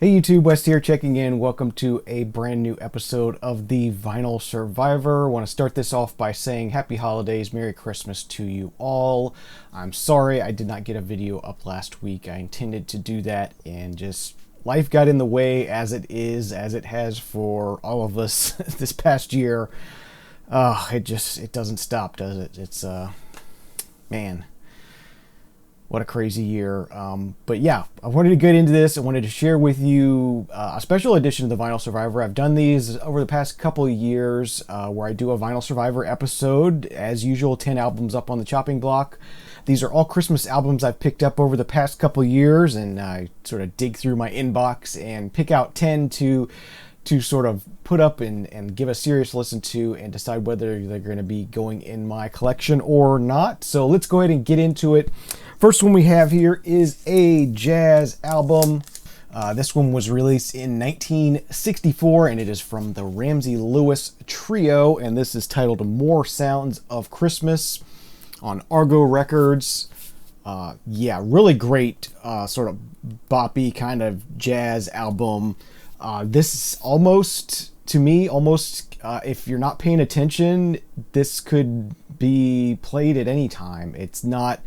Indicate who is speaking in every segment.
Speaker 1: Hey YouTube, West here checking in. Welcome to a brand new episode of the Vinyl Survivor. I want to start this off by saying happy holidays, Merry Christmas to you all. I'm sorry I did not get a video up last week. I intended to do that and just life got in the way as it has for all of us this past year. It doesn't stop, does it? It's man. What a crazy year. But yeah, I wanted to get into this. I wanted to share with you a special edition of the Vinyl Survivor. I've done these over the past couple of years where I do a Vinyl Survivor episode. As usual, 10 albums up on the chopping block. These are all Christmas albums I've picked up over the past couple of years, and I sort of dig through my inbox and pick out 10 to sort of put up and give a serious listen to and decide whether they're going to be going in my collection or not. So let's go ahead and get into it. First one we have here is a jazz album. This one was released in 1964 and it is from the Ramsey Lewis Trio, and this is titled More Sounds of Christmas on Argo Records. Yeah, really great sort of boppy kind of jazz album. This is almost, to me, if you're not paying attention, this could be played at any time. It's not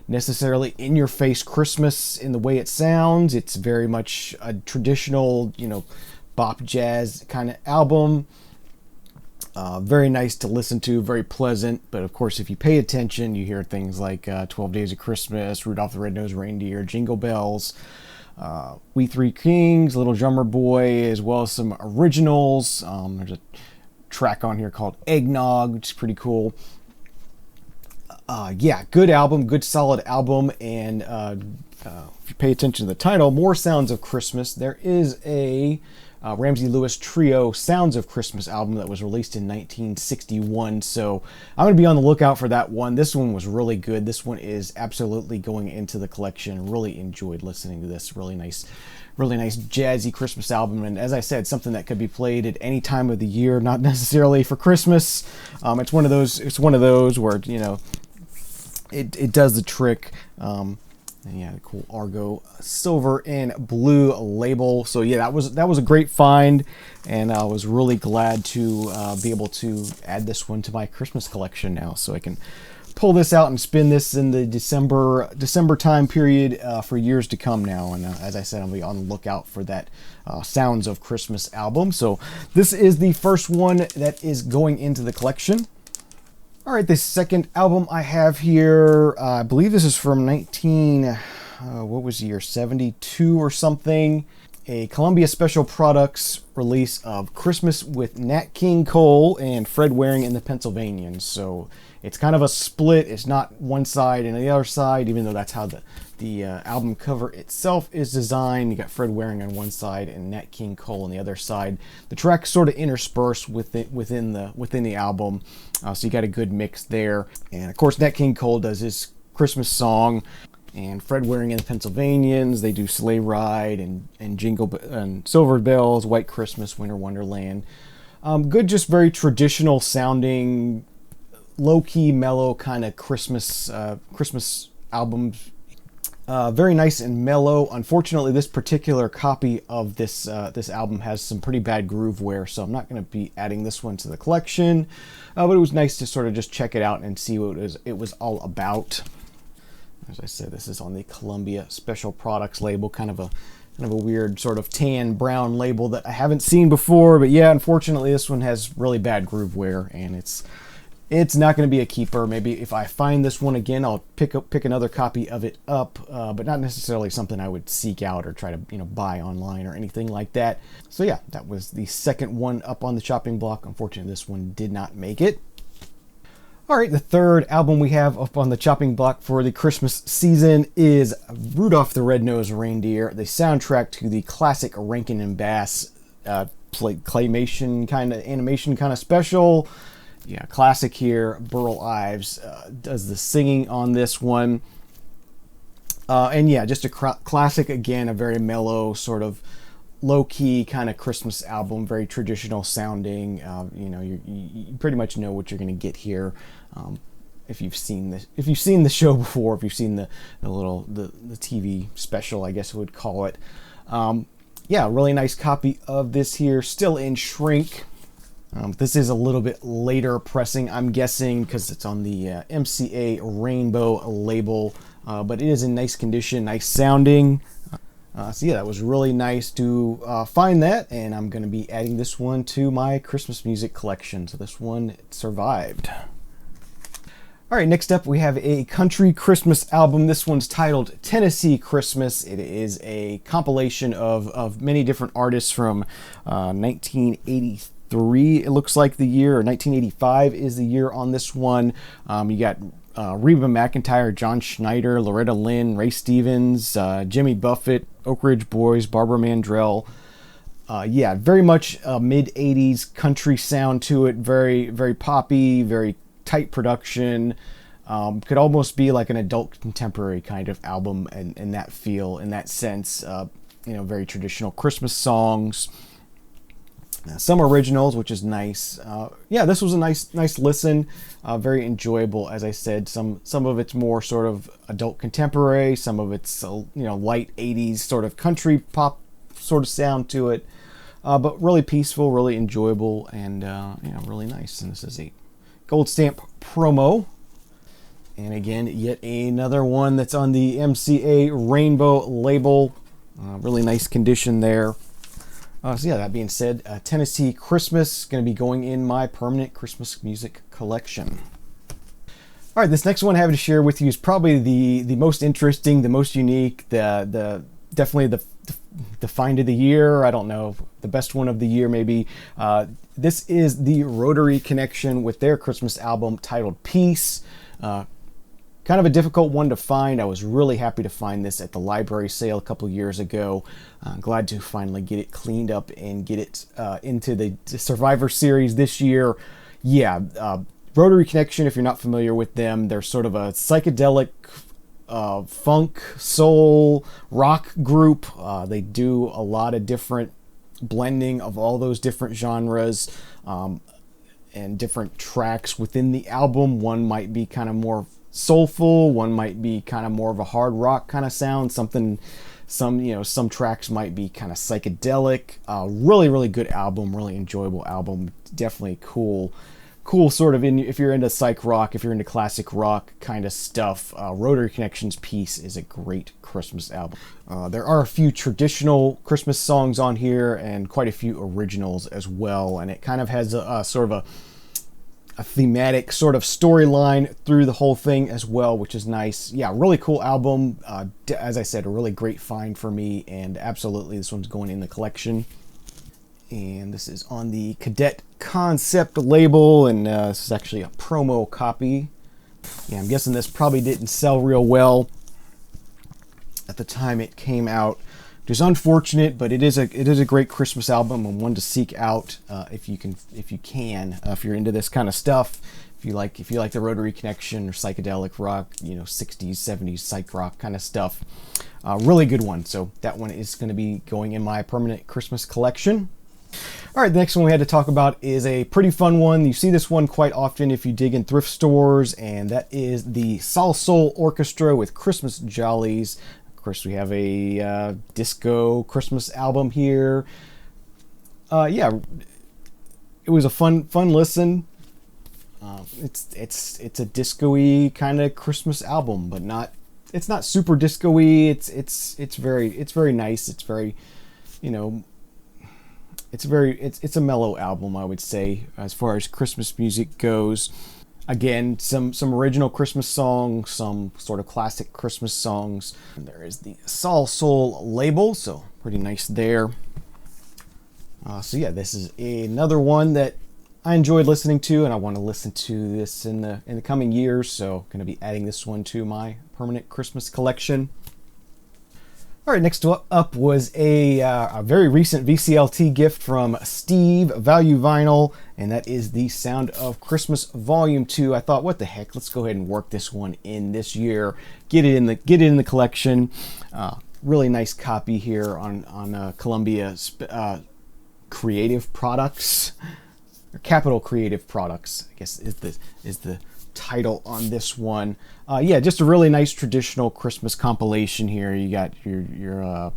Speaker 1: necessarily in-your-face Christmas in the way it sounds. It's very much a traditional, bop jazz kind of album. Very nice to listen to, very pleasant. But of course, if you pay attention, you hear things like 12 Days of Christmas, Rudolph the Red-Nosed Reindeer, Jingle Bells, We Three Kings, Little Drummer Boy, as well as some originals. There's a track on here called Eggnog, which is pretty cool. Yeah, good album, good solid album. And if you pay attention to the title, More Sounds of Christmas, there is a Ramsey Lewis Trio Sounds of Christmas album that was released in 1961. So I'm going to be on the lookout for that one. This one was really good. This one is absolutely going into the collection. Really enjoyed listening to this. Really nice jazzy Christmas album. And as I said, something that could be played at any time of the year, not necessarily for Christmas. It's one of those where, it does the trick. And yeah, cool Argo silver and blue label. So yeah, that was a great find, and I was really glad to be able to add this one to my Christmas collection now, so I can pull this out and spin this in the December time period for years to come now. And as I said, I'll be on the lookout for that Sounds of Christmas album. So this is the first one that is going into the collection. All right, the second album I have here, I believe this is from 72 or something. A Columbia Special Products release of Christmas with Nat King Cole and Fred Waring and the Pennsylvanians. So it's kind of a split. It's not one side and the other side, even though that's how the album cover itself is designed. You got Fred Waring on one side and Nat King Cole on the other side. The tracks sort of intersperse within the album, so you got a good mix there. And of course, Nat King Cole does his Christmas song, and Fred Waring and the Pennsylvanians, they do Sleigh Ride and Jingle and Silver Bells, White Christmas, Winter Wonderland. Good, just very traditional sounding, low-key, mellow kind of Christmas albums. Very nice and mellow. Unfortunately, this particular copy of this album has some pretty bad groove wear, so I'm not going to be adding this one to the collection. But it was nice to sort of just check it out and see what it was all about. As I said, this is on the Columbia Special Products label, kind of a weird sort of tan brown label that I haven't seen before. But yeah, unfortunately, this one has really bad groove wear, and it's not going to be a keeper. Maybe if I find this one again, I'll pick another copy of it up, but not necessarily something I would seek out or try to buy online or anything like that. So yeah, that was the second one up on the chopping block. Unfortunately, this one did not make it. All right, the third album we have up on the chopping block for the Christmas season is Rudolph the Red-Nosed Reindeer, the soundtrack to the classic Rankin and Bass claymation kind of animation kind of special. Yeah, classic here. Burl Ives does the singing on this one. And yeah, just a classic again, a very mellow, sort of low-key kind of Christmas album, very traditional sounding. You pretty much know what you're going to get here. If you've seen the show before, if you've seen the TV special, I guess I would call it. yeah, really nice copy of this here, still in shrink. This is a little bit later pressing, I'm guessing, because it's on the MCA Rainbow label, but it is in nice condition, nice sounding. So yeah, that was really nice to find that, and I'm going to be adding this one to my Christmas music collection. So this one survived. All right, next up we have a country Christmas album. This one's titled Tennessee Christmas. It is a compilation of many different artists from 1983, it looks like the year, or 1985 is the year on this one. You got Reba McEntire, John Schneider, Loretta Lynn, Ray Stevens, Jimmy Buffett, Oak Ridge Boys, Barbara Mandrell. Yeah, very much mid-80s country sound to it. Very, very poppy, very tight production. Could almost be like an adult contemporary kind of album in that feel, in that sense. Very traditional Christmas songs. Some originals, which is nice. Yeah, this was a nice listen. Very enjoyable, as I said. Some of it's more sort of adult contemporary. Some of it's light 80s sort of country pop sort of sound to it. But really peaceful, really enjoyable, and really nice. And this is a gold stamp promo. And again, yet another one that's on the MCA Rainbow label. Really nice condition there. So yeah, that being said, Tennessee Christmas is going to be going in my permanent Christmas music collection. All right, this next one I have to share with you is probably the most interesting, the most unique, definitely the find of the year. I don't know, the best one of the year maybe. This is the Rotary Connection with their Christmas album titled Peace. Kind of a difficult one to find. I was really happy to find this at the library sale a couple years ago. Glad to finally get it cleaned up and get it into the Survivor Series this year. Yeah, Rotary Connection, if you're not familiar with them, they're sort of a psychedelic funk, soul, rock group. They do a lot of different blending of all those different genres and different tracks within the album. One might be kind of more soulful, one might be kind of more of a hard rock kind of sound, some tracks might be kind of psychedelic. Really good album, really enjoyable album. Definitely cool sort of if you're into psych rock, if you're into classic rock kind of stuff. Rotary Connection's Peace is a great Christmas album. There are a few traditional Christmas songs on here and quite a few originals as well, and it kind of has a sort of a thematic sort of storyline through the whole thing as well, which is nice. Yeah, really cool album. As I said, a really great find for me, and absolutely this one's going in the collection. And this is on the Cadet Concept label, and this is actually a promo copy. Yeah, I'm guessing this probably didn't sell real well at the time it came out, which is unfortunate, but it is a great Christmas album and one to seek out if you're into this kind of stuff. If you like the Rotary Connection or psychedelic rock, 60s, 70s psych rock kind of stuff. Really good one. So that one is going to be going in my permanent Christmas collection. All right, the next one we had to talk about is a pretty fun one. You see this one quite often if you dig in thrift stores, and that is the Sol Soul Orchestra with Christmas Jollies. Of course, we have a disco Christmas album here. Yeah, it was a fun listen. It's a disco-y kind of Christmas album, but it's not super disco-y. It's very nice. It's very, it's a mellow album, I would say, as far as Christmas music goes. Again, some original Christmas songs, some sort of classic Christmas songs. And there is the Sol Soul label, so pretty nice there. So yeah, this is another one that I enjoyed listening to, and I want to listen to this in the coming years. So going to be adding this one to my permanent Christmas collection. All right, next up was a very recent VCLT gift from Steve, Value Vinyl, and that is the Sound of Christmas Volume 2. I thought, what the heck, let's go ahead and work this one in this year, get it in the collection. Really nice copy here on Columbia Creative Products, or Capital Creative Products, I guess is the title on this one. Yeah, just a really nice traditional Christmas compilation here. You got your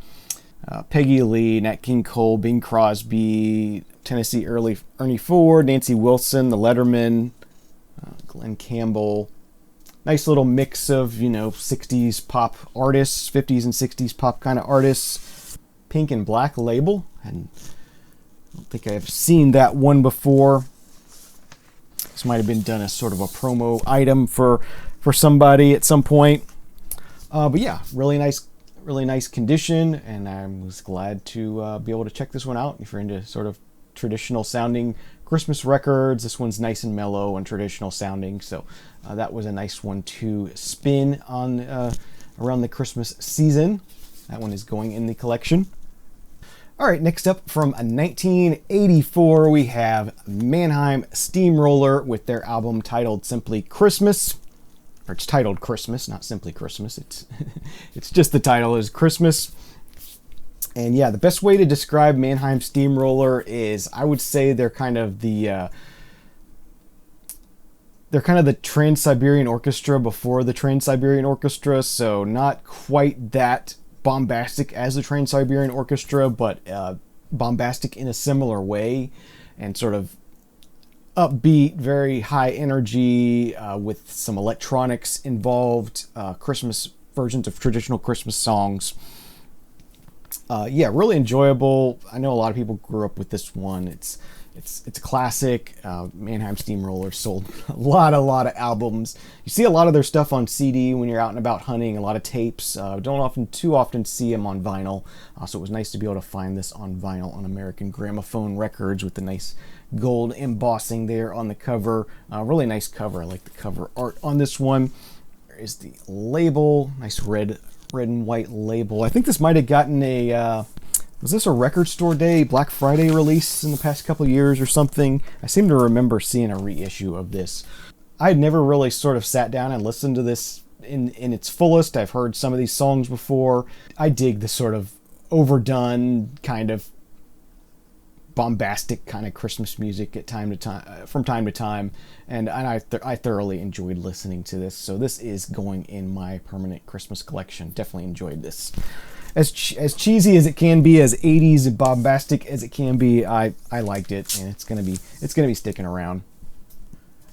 Speaker 1: Peggy Lee, Nat King Cole, Bing Crosby, Tennessee Ernie Ford, Nancy Wilson, The Letterman, Glenn Campbell. Nice little mix of, 60s pop artists, 50s and 60s pop kind of artists. Pink and Black label. And I don't think I've seen that one before. This might have been done as sort of a promo item for somebody at some point. But yeah, really nice condition, and I was glad to be able to check this one out. If you're into sort of traditional sounding Christmas records, this one's nice and mellow and traditional sounding, so that was a nice one to spin on around the Christmas season. That one is going in the collection. All right, next up from 1984, we have Mannheim Steamroller with their album titled simply Christmas. Or it's titled Christmas, not simply Christmas. It's just the title is Christmas. And yeah, the best way to describe Mannheim Steamroller is, I would say they're kind of the Trans-Siberian Orchestra before the Trans-Siberian Orchestra. So not quite that bombastic as the Trans-Siberian Orchestra, but bombastic in a similar way, and sort of upbeat, very high energy, with some electronics involved, Christmas versions of traditional Christmas songs. Yeah, really enjoyable. I know a lot of people grew up with this one. It's a classic. Mannheim Steamroller sold a lot of albums. You see a lot of their stuff on CD when you're out and about hunting. A lot of tapes. Don't too often see them on vinyl. So it was nice to be able to find this on vinyl on American Gramophone Records with the nice gold embossing there on the cover. Really nice cover. I like the cover art on this one. There is the label. Nice red and white label. I think this might have gotten a was this a Record Store Day Black Friday release in the past couple years or something? I seem to remember seeing a reissue of this. I had never really sort of sat down and listened to this in its fullest. I've heard some of these songs before. I dig the sort of overdone, kind of bombastic kind of Christmas music from time to time, and I thoroughly enjoyed listening to this. So this is going in my permanent Christmas collection. Definitely enjoyed this. As cheesy as it can be, as 80s and bombastic as it can be, I liked it, and it's gonna be sticking around.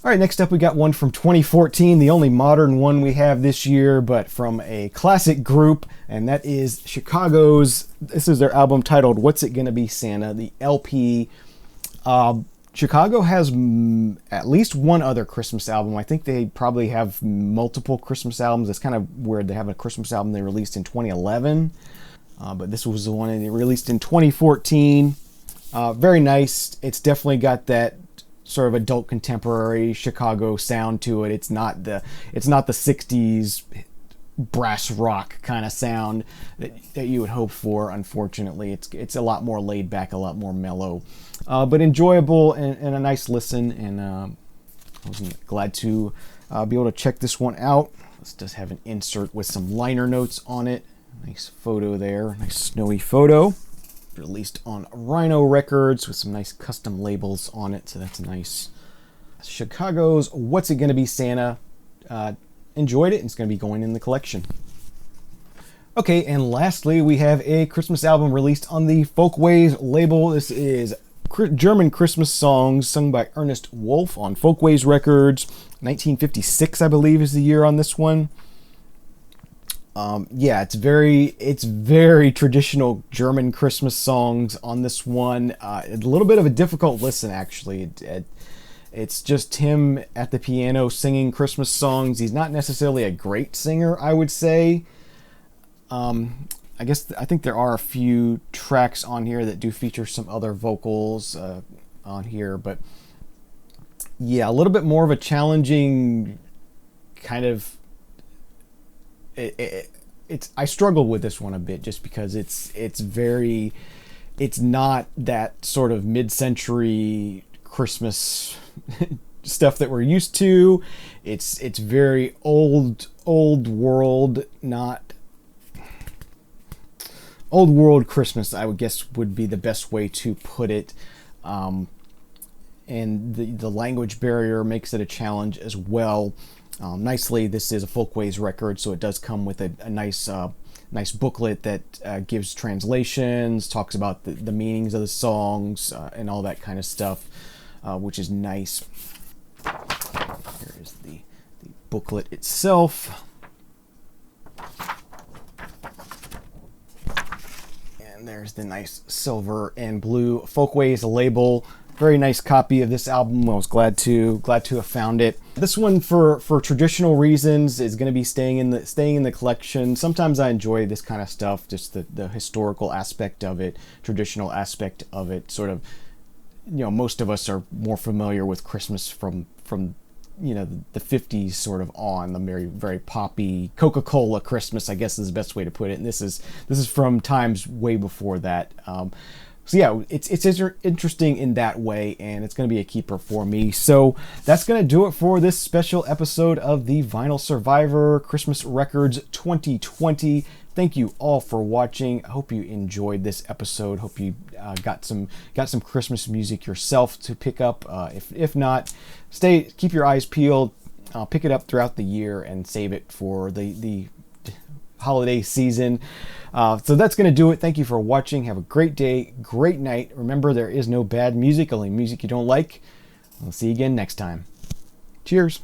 Speaker 1: All right, next up we got one from 2014, the only modern one we have this year, but from a classic group, and that is Chicago's. This is their album titled "What's It Gonna Be, Santa?" The LP. Chicago has at least one other Christmas album. I think they probably have multiple Christmas albums. It's kind of weird. They have a Christmas album they released in 2011, but this was the one they released in 2014. Very nice. It's definitely got that sort of adult contemporary Chicago sound to it. It's not the 60s brass rock kind of sound that you would hope for. Unfortunately, it's a lot more laid back, a lot more mellow, but enjoyable and a nice listen. And I was glad to be able to check this one out. This does have an insert with some liner notes on it. Nice photo there, nice snowy photo. Released on Rhino Records with some nice custom labels on it, so that's nice. Chicago's What's It Gonna Be, Santa? Enjoyed it. It's going to be going in the collection. Okay, and lastly, we have a Christmas album released on the FolkWays label. This is German Christmas songs sung by Ernest Wolf on FolkWays Records. 1956, I believe, is the year on this one. Yeah, it's very traditional German Christmas songs on this one. A little bit of a difficult listen, actually. It's just him at the piano singing Christmas songs. He's not necessarily a great singer, I would say. I think there are a few tracks on here that do feature some other vocals on here, but yeah, a little bit more of a challenging kind of. I struggled with this one a bit just because it's not that sort of mid-century Christmas stuff that we're used to. It's very old world, not old world Christmas, I would guess would be the best way to put it. And the language barrier makes it a challenge as well. Nicely, this is a FolkWays record, so it does come with a nice nice booklet that gives translations, talks about the meanings of the songs, and all that kind of stuff, which is nice. Here is the booklet itself. And there's the nice silver and blue Folkways label. Very nice copy of this album. I was glad to have found it. This one, for traditional reasons, is going to be staying in the collection. Sometimes I enjoy this kind of stuff, just the historical aspect of it, traditional aspect of it. Sort of, most of us are more familiar with Christmas from the 50s sort of on, the very, very poppy Coca-Cola Christmas, I guess is the best way to put it. And this is from times way before that. So yeah, it's interesting in that way, and it's going to be a keeper for me. So that's going to do it for this special episode of the Vinyl Survivor Christmas Records 2020. Thank you all for watching. I hope you enjoyed this episode. Hope you got some Christmas music yourself to pick up. If not, keep your eyes peeled. Pick it up throughout the year and save it for the holiday season. So that's going to do it. Thank you for watching. Have a great day, great night. Remember, there is no bad music, only music you don't like. I'll see you again next time. Cheers.